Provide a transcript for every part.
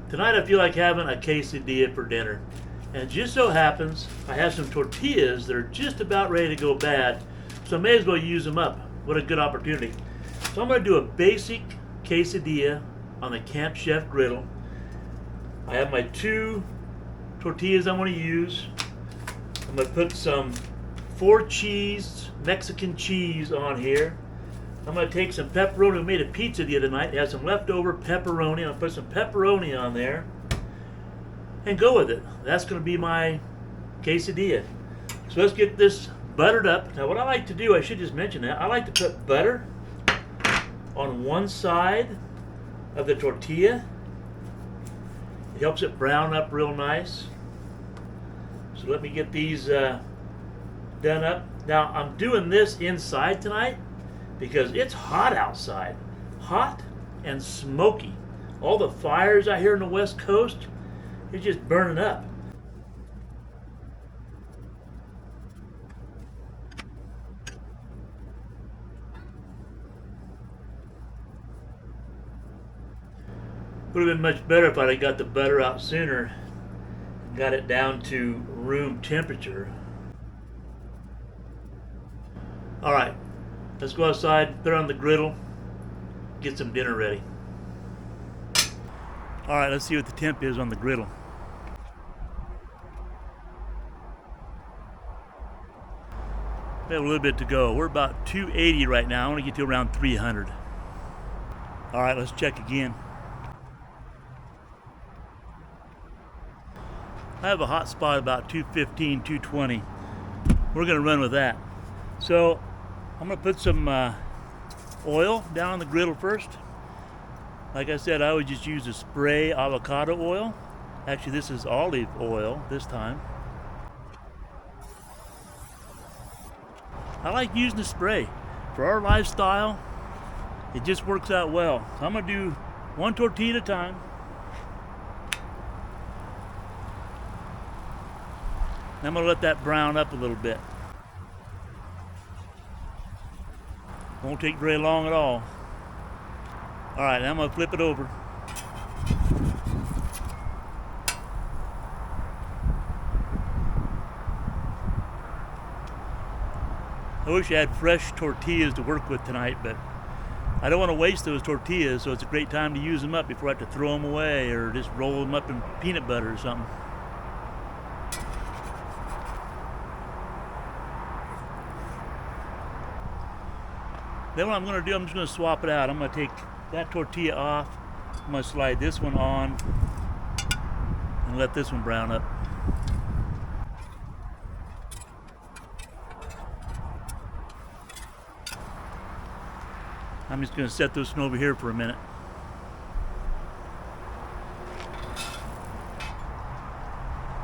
Tonight I feel like having a quesadilla for dinner. And it just so happens I have some tortillas that are just about ready to go bad, so I may as well use them up. What a good opportunity. So I'm going to do a basic quesadilla on the Campchef griddle. I have my 2 tortillas I'm going to use. I'm going to put some 4 cheese, Mexican cheese on here. I'm going to take some pepperoni. We made a pizza the other night. It has some leftover pepperoni. I'm going to put some pepperoni on there and go with it. That's going to be my quesadilla. So let's get this buttered up. Now what I like to do, I should just mention that, I like to put butter on one side of the tortilla. It helps it brown up real nice. So let me get these done up. Now I'm doing this inside tonight because it's hot outside. Hot and smoky. All the fires out here in the West Coast, it's just burning up. Would have been much better if I'd have got the butter out sooner and got it down to room temperature. Alright, let's go outside, put it on the griddle, get some dinner ready. Alright, let's see what the temp is on the griddle. We have a little bit to go. We're about 280 right now. I want to get to around 300. Alright, let's check again. I have a hot spot about 215, 220. We're going to run with that. So I'm going to put some oil down on the griddle first. Like I said, I would just use a spray avocado oil. Actually, this is olive oil this time. I like using the spray. For our lifestyle, it just works out well. So I'm going to do 1 tortilla at a time. I'm going to let that brown up a little bit. Won't take very long at all. Alright, now I'm going to flip it over. I wish I had fresh tortillas to work with tonight, but I don't want to waste those tortillas, so it's a great time to use them up before I have to throw them away or just roll them up in peanut butter or something. Then what I'm going to do, I'm just going to swap it out. I'm going to take that tortilla off. I'm going to slide this one on and let this one brown up. I'm just going to set this one over here for a minute.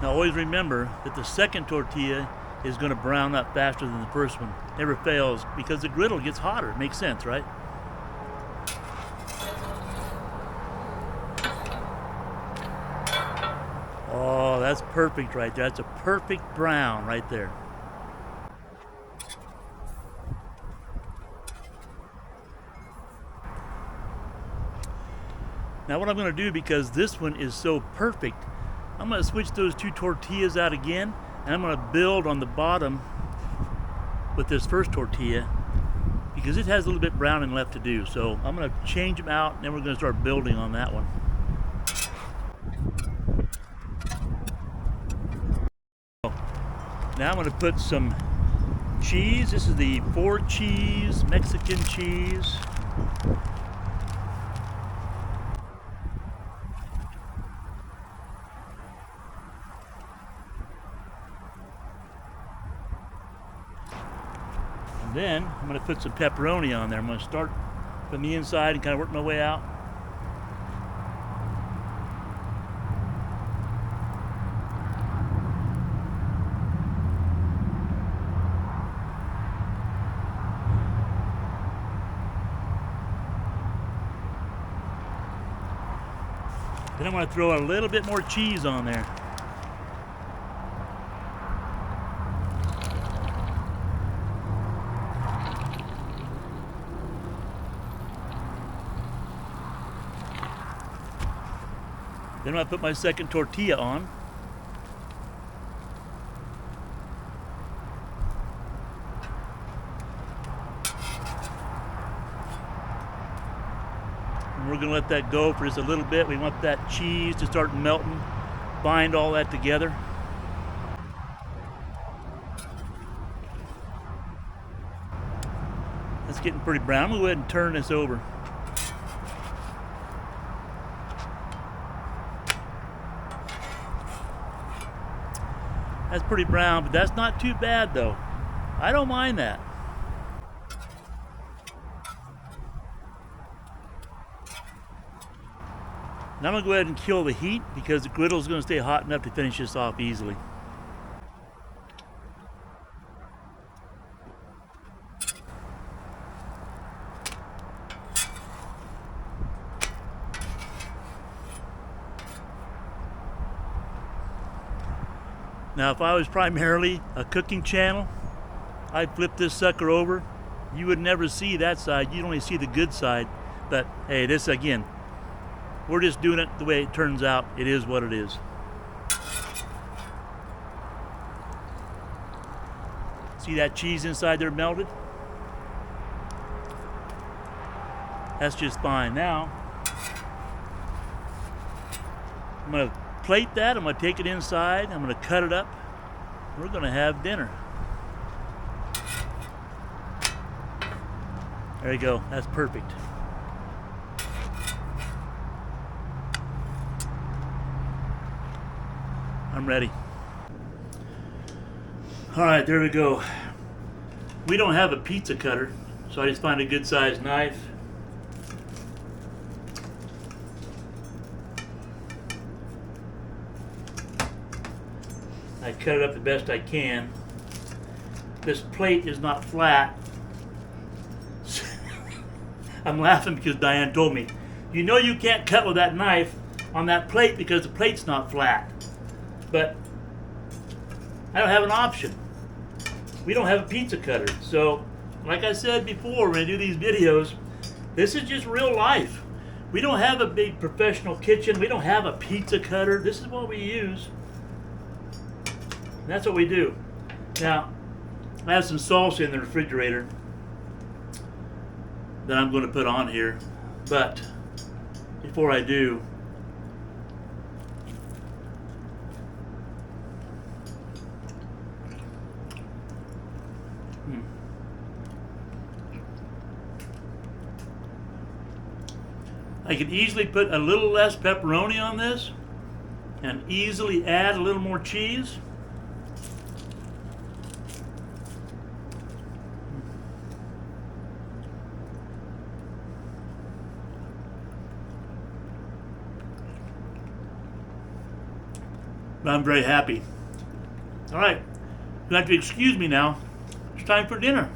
Now always remember that the second tortilla is going to brown up faster than the first one. Never fails, because the griddle gets hotter. It makes sense, right? Oh, that's perfect right there. That's a perfect brown right there. Now what I'm going to do, because this one is so perfect, I'm going to switch those 2 tortillas out again, and I'm going to build on the bottom with this first tortilla because it has a little bit browning left to do. So I'm going to change them out, and then we're going to start building on that one. Now I'm going to put some cheese. This is the 4 cheese Mexican cheese. Then I'm going to put some pepperoni on there. I'm going to start from the inside and kind of work my way out. Then I'm going to throw a little bit more cheese on there. Then I put my second tortilla on. And we're gonna let that go for just a little bit. We want that cheese to start melting, bind all that together. It's getting pretty brown. I'm gonna go ahead and turn this over. That's pretty brown, but that's not too bad though. I don't mind that. Now I'm gonna go ahead and kill the heat because the griddle is gonna stay hot enough to finish this off easily. Now if I was primarily a cooking channel, I'd flip this sucker over. You would never see that side, you'd only see the good side. But hey, this again, we're just doing it the way it turns out. It is what it is. See that cheese inside there melted? That's just fine. Now, I'm gonna plate that, I'm gonna take it inside, I'm gonna cut it up. We're gonna have dinner. There you go, that's perfect. I'm ready. All right, there we go. We don't have a pizza cutter, so I just find a good sized knife. I cut it up the best I can. This plate is not flat. I'm laughing because Diane told me, you know you can't cut with that knife on that plate because the plate's not flat. But I don't have an option. We don't have a pizza cutter. So, like I said before when I do these videos, this is just real life. We don't have a big professional kitchen. We don't have a pizza cutter. This is what we use. And that's what we do. Now, I have some salsa in the refrigerator that I'm going to put on here. But before I do, I could easily put a little less pepperoni on this and easily add a little more cheese. But I'm very happy. All right, you have to excuse me now. It's time for dinner.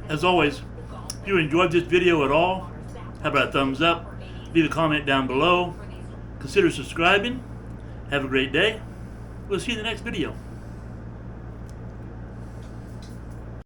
As always, if you enjoyed this video at all, how about a thumbs up? Leave a comment down below. Consider subscribing. Have a great day. We'll see you in the next video.